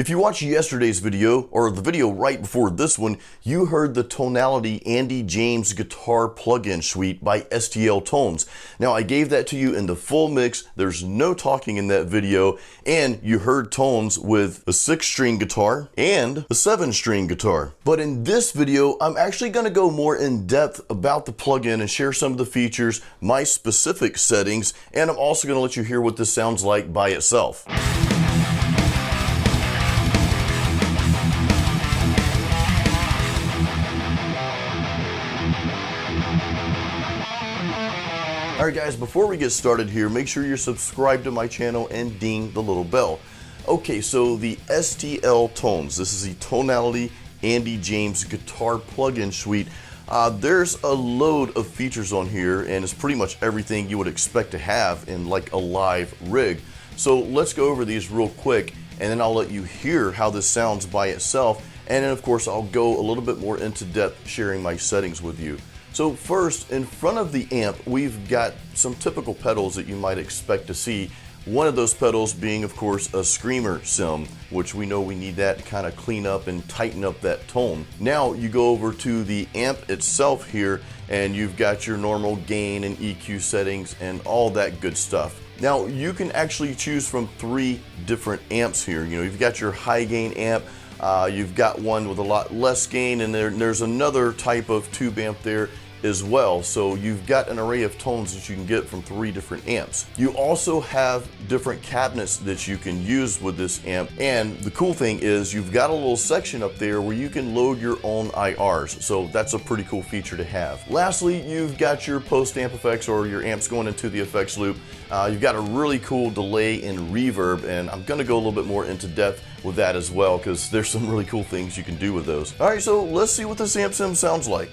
If you watched yesterday's video, or the video right before this one, you heard the Tonality Andy James guitar plugin suite by STL Tones. Now, I gave that to you in the full mix. There's no talking in that video, and you heard tones with a 6-string guitar and a 7-string guitar. But in this video, I'm actually going to go more in depth about the plugin and share some of the features, my specific settings, and I'm also going to let you hear what this sounds like by itself. Alright guys, before we get started here, make sure you're subscribed to my channel and ding the little bell. Okay, so the STL Tones, this is the Tonality Andy James guitar plugin suite. There's a load of features on here, and it's pretty much everything you would expect to have in like a live rig. So let's go over these real quick, and then I'll let you hear how this sounds by itself, and then of course I'll go a little bit more into depth sharing my settings with you. So first, in front of the amp, we've got some typical pedals that you might expect to see. One of those pedals being, of course, a screamer sim, which we know we need that to kind of clean up and tighten up that tone. Now you go over to the amp itself here, and you've got your normal gain and EQ settings and all that good stuff. Now you can actually choose from 3 different amps here. You know, you've got your high gain amp, you've got one with a lot less gain, and there's another type of tube amp there as well. So you've got an array of tones that you can get from 3 different amps. You also have different cabinets that you can use with this amp, and the cool thing is you've got a little section up there where you can load your own IRs, so that's a pretty cool feature to have. Lastly, you've got your post amp effects, or your amps going into the effects loop. You've got a really cool delay and reverb, and I'm gonna go a little bit more into depth with that as well, because there's some really cool things you can do with those. All right, so let's see what this amp sim sounds like.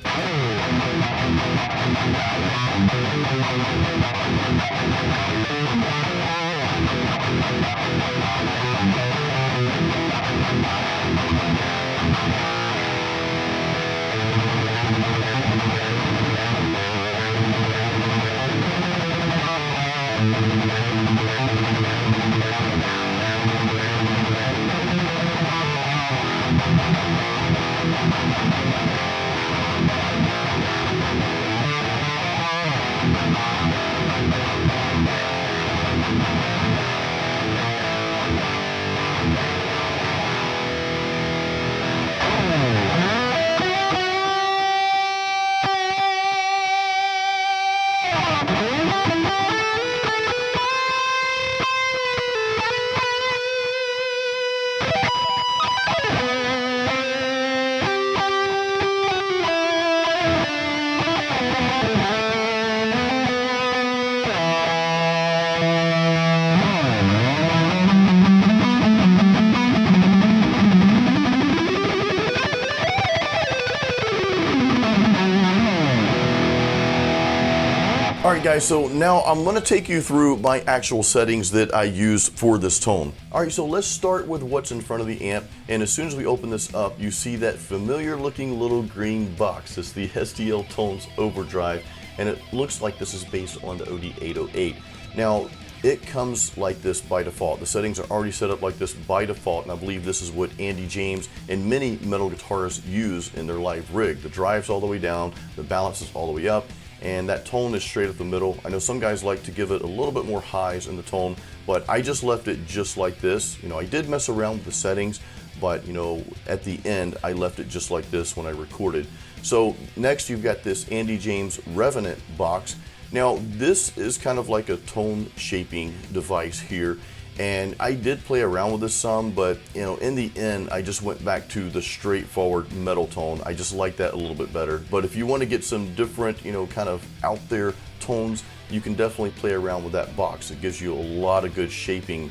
Alright guys, so now I'm going to take you through my actual settings that I use for this tone. Alright, so let's start with what's in front of the amp, and as soon as we open this up, you see that familiar looking little green box. It's the STL Tones Overdrive, and it looks like this is based on the OD808. Now, it comes like this by default. The settings are already set up like this by default, and I believe this is what Andy James and many metal guitarists use in their live rig. The drive's all the way down, the balance is all the way up, and that tone is straight up the middle. I know some guys like to give it a little bit more highs in the tone, but I just left it just like this. You know, I did mess around with the settings, but you know, at the end I left it just like this when I recorded. So next you've got this Andy James Revenant box. Now this is kind of like a tone shaping device here, and I did play around with this some, but you know, in the end I just went back to the straightforward metal tone. I just like that a little bit better. But if you want to get some different, you know, kind of out there tones, you can definitely play around with that box. It gives you a lot of good shaping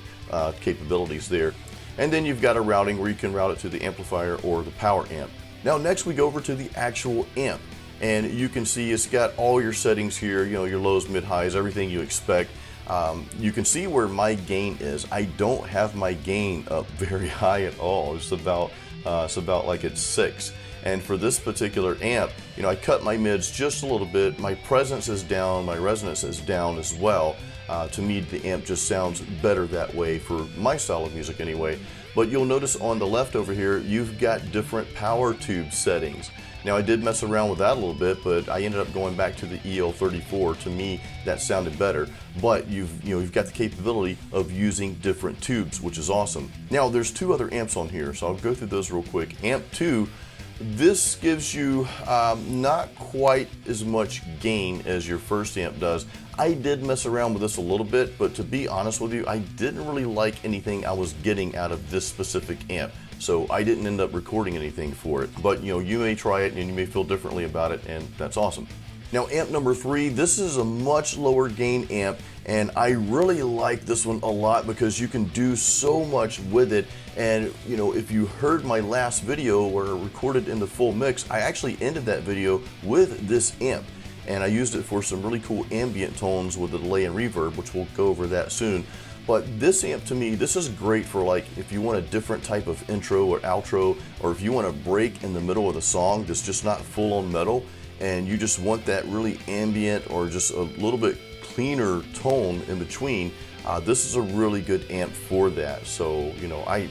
capabilities there. And then you've got a routing where you can route it to the amplifier or the power amp. Now next we go over to the actual amp, and you can see it's got all your settings here, you know, your lows, mid, highs, everything you expect. You can see where my gain is. I don't have my gain up very high at all. It's about like at 6. And for this particular amp, you know, I cut my mids just a little bit. My presence is down, my resonance is down as well. To me, the amp just sounds better that way for my style of music anyway. But you'll notice on the left over here, you've got different power tube settings. Now I did mess around with that a little bit, but I ended up going back to the EL34. To me, that sounded better. But you've got the capability of using different tubes, which is awesome. Now there's two other amps on here, so I'll go through those real quick. Amp 2, this gives you not quite as much gain as your first amp does. I did mess around with this a little bit, but to be honest with you, I didn't really like anything I was getting out of this specific amp. So I didn't end up recording anything for it. But you may try it and you may feel differently about it, and that's awesome. Now amp number 3, this is a much lower gain amp, and I really like this one a lot because you can do so much with it. And if you heard my last video where I recorded in the full mix, I actually ended that video with this amp. And I used it for some really cool ambient tones with the delay and reverb, which we'll go over that soon. But this amp, to me, this is great for like if you want a different type of intro or outro, or if you want to break in the middle of the song that's just not full on metal, and you just want that really ambient or just a little bit cleaner tone in between. This is a really good amp for that. So, I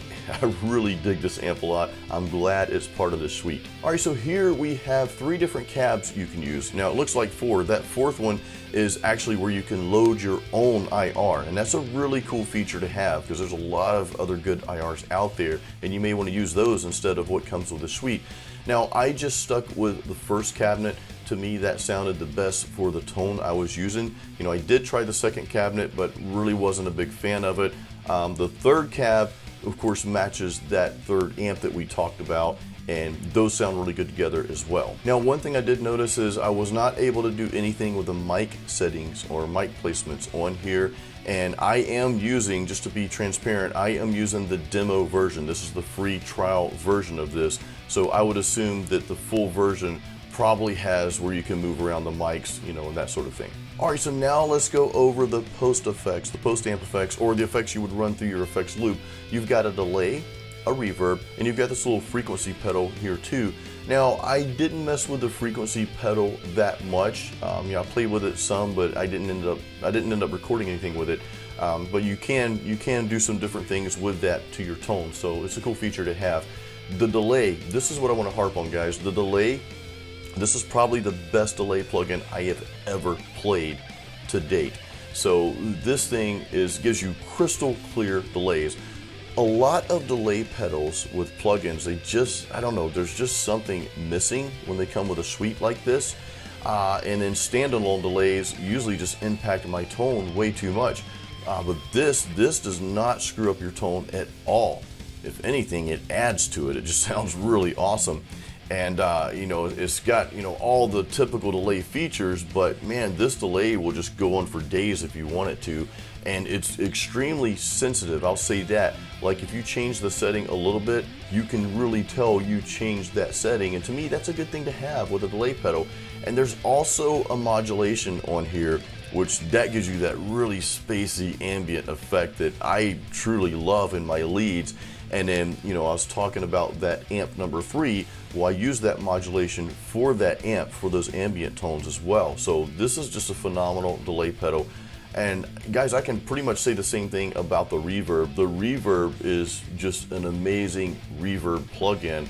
really dig this amp a lot. I'm glad it's part of this suite. All right, so here we have 3 different cabs you can use. Now it looks like 4. That 4th one is actually where you can load your own IR, and that's a really cool feature to have because there's a lot of other good IRs out there, and you may want to use those instead of what comes with the suite. Now I just stuck with the first cabinet. To me, that sounded the best for the tone I was using. I did try the second cabinet, but really wasn't a big fan of it. The third cab, of course, matches that third amp that we talked about, and those sound really good together as well. Now, one thing I did notice is I was not able to do anything with the mic settings or mic placements on here, and I am using, just to be transparent, I am using the demo version. This is the free trial version of this, so I would assume that the full version probably has where you can move around the mics, and that sort of thing. All right, so now let's go over the post effects, the post amp effects, or the effects you would run through your effects loop. You've got a delay, a reverb, and you've got this little frequency pedal here too. Now, I didn't mess with the frequency pedal that much. I played with it some, but I didn't end up recording anything with it. But you can do some different things with that to your tone, so it's a cool feature to have. The delay, this is what I want to harp on, guys. The delay, this is probably the best delay plugin I have ever played to date. So this thing gives you crystal clear delays. A lot of delay pedals with plugins, I don't know, there's just something missing when they come with a suite like this. And then standalone delays usually just impact my tone way too much. But this does not screw up your tone at all. If anything, it adds to it. It just sounds really awesome. And it's got all the typical delay features, but man, this delay will just go on for days if you want it to, and it's extremely sensitive. I'll say that. Like if you change the setting a little bit, you can really tell you changed that setting, and to me that's a good thing to have with a delay pedal. And there's also a modulation on here, which that gives you that really spacey ambient effect that I truly love in my leads. And then, I was talking about that amp number 3. Well, I use that modulation for that amp for those ambient tones as well. So this is just a phenomenal delay pedal. And guys, I can pretty much say the same thing about the reverb. The reverb is just an amazing reverb plugin.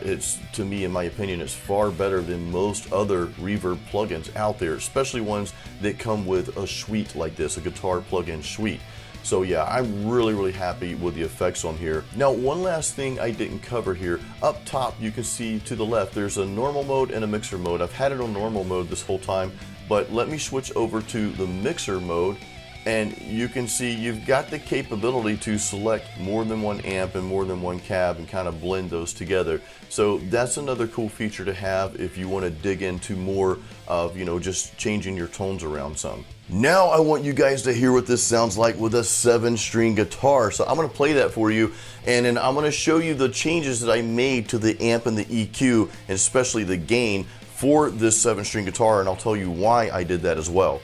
It's, to me, in my opinion, it's far better than most other reverb plugins out there, especially ones that come with a suite like this, a guitar plugin suite. So yeah, I'm really happy with the effects on here. Now, one last thing I didn't cover here. Up top, you can see to the left, there's a normal mode and a mixer mode. I've had it on normal mode this whole time, but let me switch over to the mixer mode, and you can see you've got the capability to select more than one amp and more than one cab and kind of blend those together. So that's another cool feature to have if you want to dig into more of, just changing your tones around some. Now I want you guys to hear what this sounds like with a 7-string guitar. So I'm going to play that for you, and then I'm going to show you the changes that I made to the amp and the EQ, and especially the gain for this 7-string guitar, and I'll tell you why I did that as well.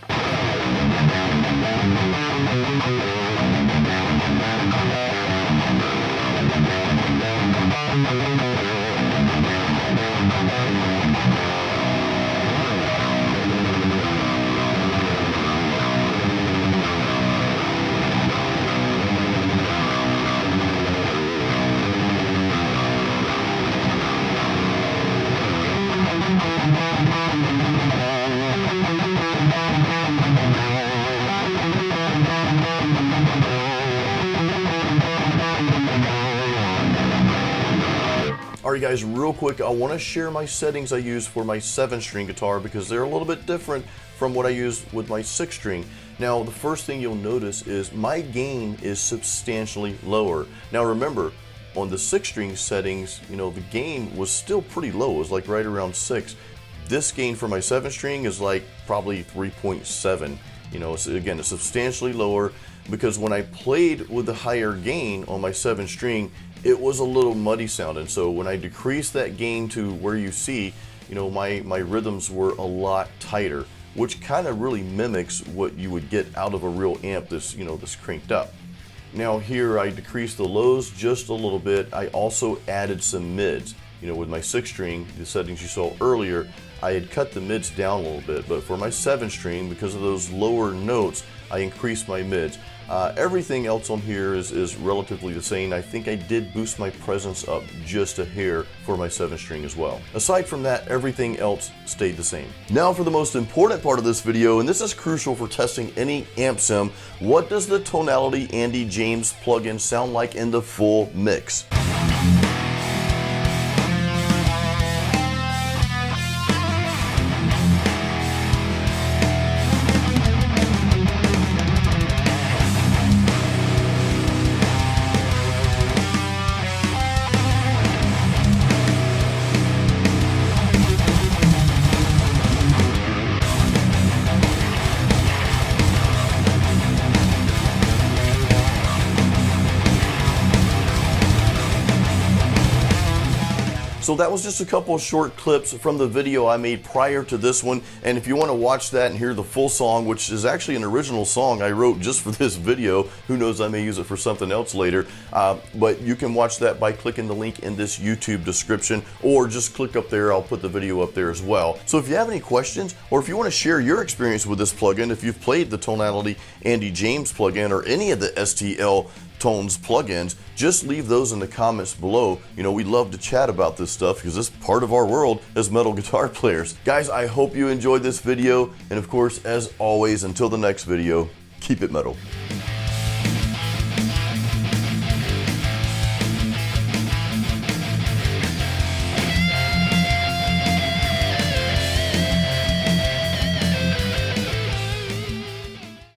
Alright guys, real quick, I want to share my settings I use for my 7-string guitar because they're a little bit different from what I use with my 6-string. Now, the first thing you'll notice is my gain is substantially lower. Now remember, on the 6-string settings, you know, the gain was still pretty low. It was like right around 6. This gain for my 7-string is like probably 3.7. You know, it's, again, it's substantially lower because when I played with the higher gain on my 7-string, it was a little muddy sounding. So when I decreased that gain to where you see, you know, my rhythms were a lot tighter, which kind of really mimics what you would get out of a real amp that's, you know, that's cranked up. Now here I decreased the lows just a little bit. I also added some mids. You know, with my 6-string, the settings you saw earlier, I had cut the mids down a little bit, but for my 7-string, because of those lower notes, I increased my mids. Everything else on here is relatively the same. I think I did boost my presence up just a hair for my 7-string as well. Aside from that, everything else stayed the same. Now for the most important part of this video, and this is crucial for testing any amp sim, what does the Tonality Andy James plugin sound like in the full mix? So that was just a couple of short clips from the video I made prior to this one, and if you want to watch that and hear the full song, which is actually an original song I wrote just for this video, who knows, I may use it for something else later, but you can watch that by clicking the link in this YouTube description, or just click up there. I'll put the video up there as well. So if you have any questions, or if you want to share your experience with this plugin, if you've played the Tonality Andy James plugin or any of the STL Tones plugins, just leave those in the comments below. You know, we love to chat about this stuff because it's part of our world as metal guitar players. Guys, I hope you enjoyed this video, and of course, as always, until the next video, keep it metal.